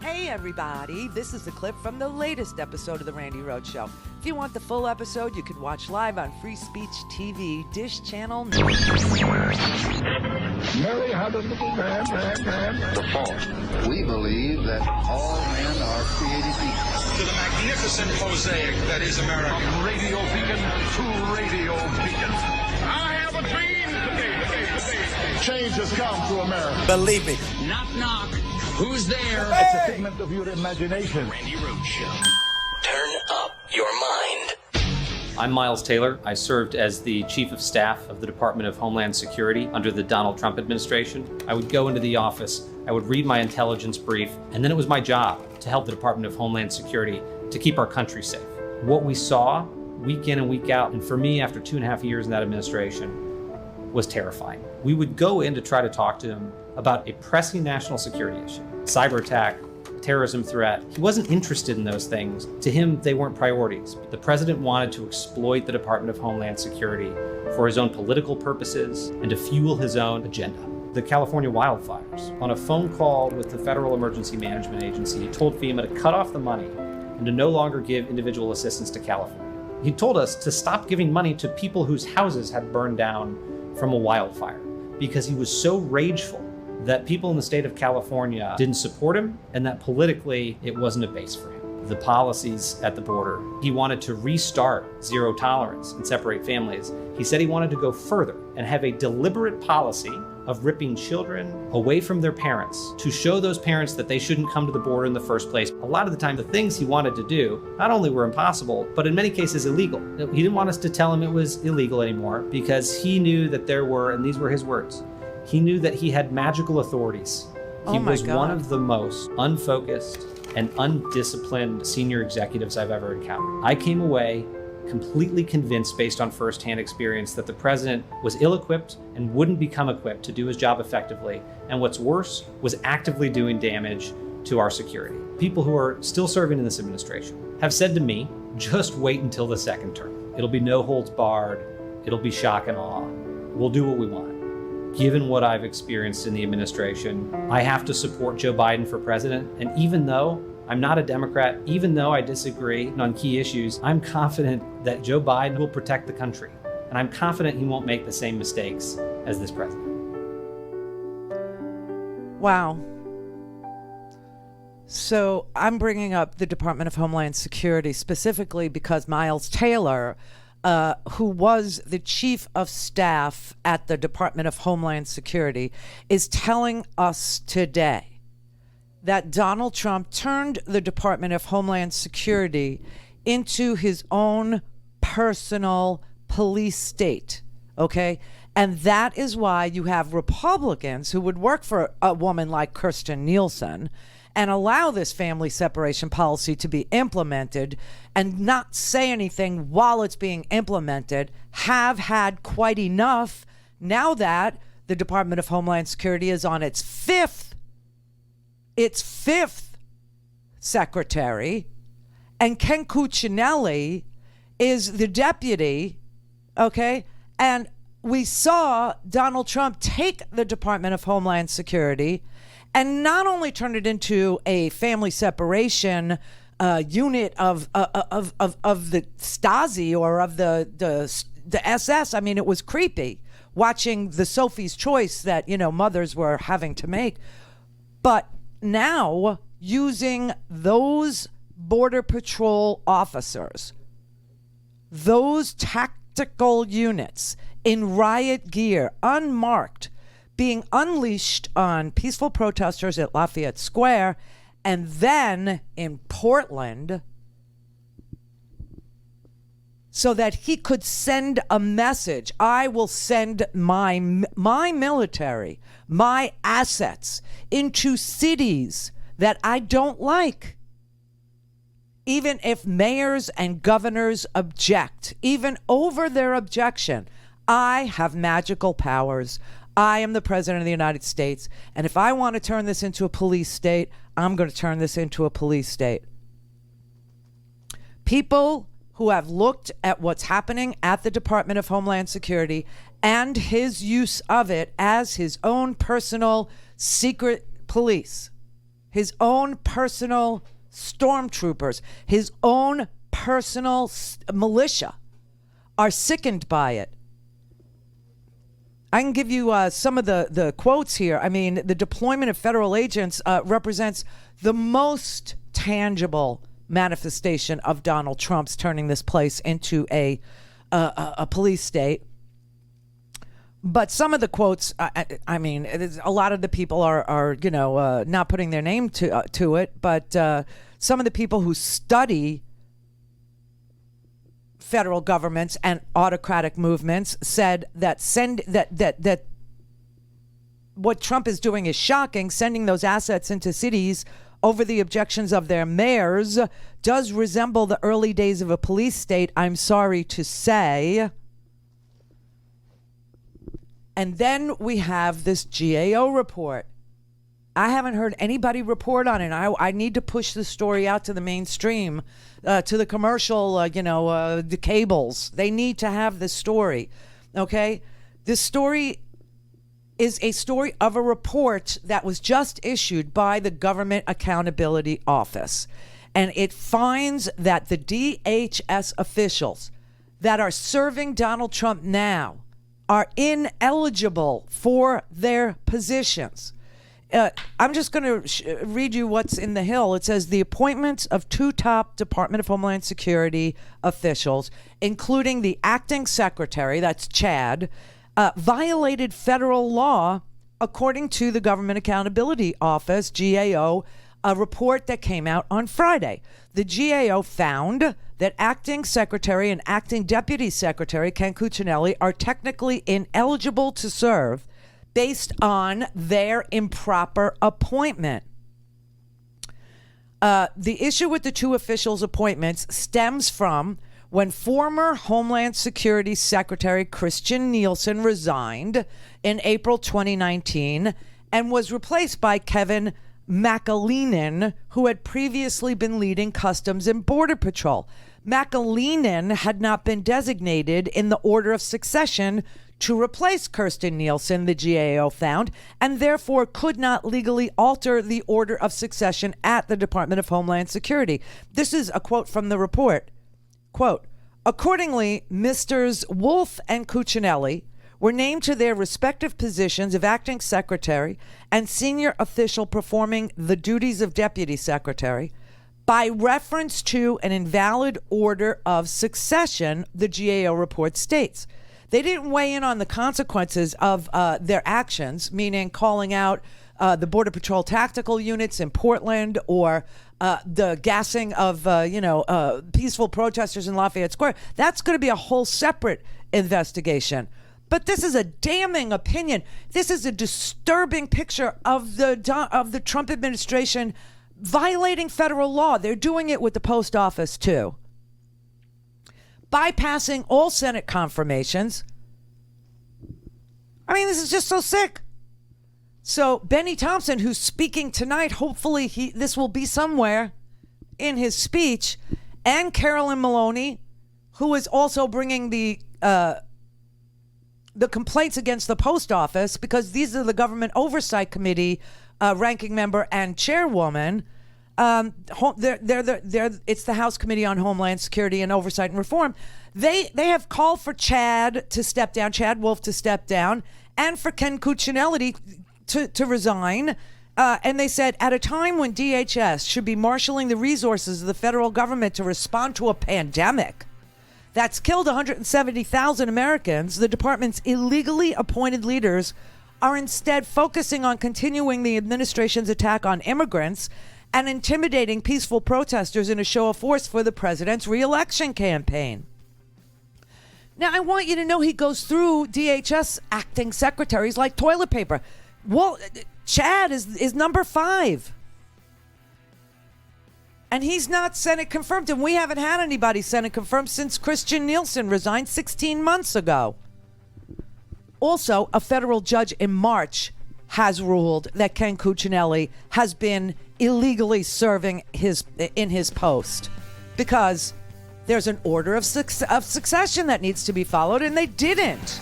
Hey everybody, this is a clip from the latest episode of the Randi Rhodes Show. If you want the full episode, you can watch live on Free Speech TV, Dish Channel. Mary had a little man. The fault. We believe that all men are created equal. To the magnificent mosaic that is America. From radio beacon to radio beacon. I have a dream today. Change has come to America. Believe me. Knock, knock. Who's there? It's a figment of your imagination. Randi Rhodes Show. Turn up your mind. I'm Miles Taylor. I served as the Chief of Staff of the Department of Homeland Security under the Donald Trump administration. I would go into the office, I would read my intelligence brief, and then it was my job to help the Department of Homeland Security to keep our country safe. What we saw week in and week out, and for me after 2.5 years in that administration, was terrifying. We would go in to try to talk to him about a pressing national security issue, cyber attack, terrorism threat. He wasn't interested in those things. To him, they weren't priorities. The president wanted to exploit the Department of Homeland Security for his own political purposes and to fuel his own agenda. The California wildfires. On a phone call with the Federal Emergency Management Agency, he told FEMA to cut off the money and to no longer give individual assistance to California. He told us to stop giving money to people whose houses had burned down from a wildfire because he was so rageful that people in the state of California didn't support him and that politically it wasn't a base for him. The policies at the border, he wanted to restart zero tolerance and separate families. He said he wanted to go further and have a deliberate policy of ripping children away from their parents to show those parents that they shouldn't come to the border in the first place. A lot of the time, the things he wanted to do not only were impossible, but in many cases illegal. He didn't want us to tell him it was illegal anymore because he knew that there were, and these were his words, he knew that he had magical authorities. He was one of the most unfocused and undisciplined senior executives I've ever encountered. I came away completely convinced based on firsthand experience that the president was ill-equipped and wouldn't become equipped to do his job effectively. And what's worse, was actively doing damage to our security. People who are still serving in this administration have said to me, just wait until the second term. It'll be no holds barred. It'll be shock and awe. We'll do what we want. Given what I've experienced in the administration, I have to support Joe Biden for president. And even though I'm not a Democrat, even though I disagree on key issues, I'm confident that Joe Biden will protect the country. And I'm confident he won't make the same mistakes as this president. Wow. So I'm bringing up the Department of Homeland Security specifically because Miles Taylor, who was the Chief of Staff at the Department of Homeland Security, is telling us today that Donald Trump turned the Department of Homeland Security into his own personal police state, okay? And that is why you have Republicans who would work for a woman like Kirstjen Nielsen and allow this family separation policy to be implemented and not say anything while it's being implemented, have had quite enough now that the Department of Homeland Security is on its fifth secretary, and Ken Cuccinelli is the deputy, okay? And we saw Donald Trump take the Department of Homeland Security and not only turn it into a family separation unit of the Stasi or of the SS. I mean, it was creepy watching the Sophie's Choice that, mothers were having to make. But now using those Border Patrol officers, those tactical units in riot gear, unmarked, being unleashed on peaceful protesters at Lafayette Square, and then in Portland, so that he could send a message. I will send my military, my assets into cities that I don't like. Even if mayors and governors object, even over their objection, I have magical powers. I am the president of the United States. And if I want to turn this into a police state, I'm going to turn this into a police state. People who have looked at what's happening at the Department of Homeland Security and his use of it as his own personal secret police his own personal stormtroopers, his own personal militia are sickened by it. I can give you some of the quotes here. I mean, the deployment of federal agents represents the most tangible manifestation of Donald Trump's turning this place into a police state. But some of the quotes, I mean, a lot of the people are not putting their name to it. But some of the people who study federal governments and autocratic movements said that that what Trump is doing is shocking. Sending those assets into cities over the objections of their mayors does resemble the early days of a police state, I'm sorry to say. And then we have this GAO report. I haven't heard anybody report on it. I need to push the story out to the mainstream, to the commercial, the cables. They need to have this story, okay? This story is a story of a report that was just issued by the Government Accountability Office. And it finds that the DHS officials that are serving Donald Trump now are ineligible for their positions. I'm just going to read you what's in the Hill. It says the appointments of two top Department of Homeland Security officials, including the acting secretary, that's Chad, violated federal law, according to the Government Accountability Office, GAO, a report that came out on Friday. The GAO found that acting secretary and acting deputy secretary Ken Cuccinelli are technically ineligible to serve based on their improper appointment. The issue with the two officials' appointments stems from when former Homeland Security Secretary Christian Nielsen resigned in April 2019 and was replaced by Kevin McAleenan, who had previously been leading Customs and Border Patrol. McAleenan had not been designated in the order of succession to replace Kirstjen Nielsen, the GAO found, and therefore could not legally alter the order of succession at the Department of Homeland Security. This is a quote from the report. Quote, accordingly, Misters Wolf and Cuccinelli were named to their respective positions of acting secretary and senior official performing the duties of deputy secretary by reference to an invalid order of succession, the GAO report states. They didn't weigh in on the consequences of their actions, meaning calling out the Border Patrol tactical units in Portland or the gassing of, peaceful protesters in Lafayette Square. That's going to be a whole separate investigation. But this is a damning opinion. This is a disturbing picture of the Trump administration violating federal law. They're doing it with the post office, too. Bypassing all Senate confirmations. I mean, this is just so sick. So Benny Thompson, who's speaking tonight, hopefully this will be somewhere in his speech, and Carolyn Maloney, who is also bringing the complaints against the post office, because these are the Government Oversight Committee ranking member and chairwoman. It's the House Committee on Homeland Security and Oversight and Reform. They have called for Chad to step down, Chad Wolf to step down, and for Ken Cuccinelli to resign. And they said, at a time when DHS should be marshaling the resources of the federal government to respond to a pandemic that's killed 170,000 Americans, the department's illegally appointed leaders are instead focusing on continuing the administration's attack on immigrants and intimidating peaceful protesters in a show of force for the president's re-election campaign. Now, I want you to know he goes through DHS acting secretaries like toilet paper. Well, Chad is number 5. And he's not Senate confirmed, and we haven't had anybody Senate confirmed since Christian Nielsen resigned 16 months ago. Also, a federal judge in March has ruled that Ken Cuccinelli has been illegally serving in his post because there's an order of succession that needs to be followed, and they didn't.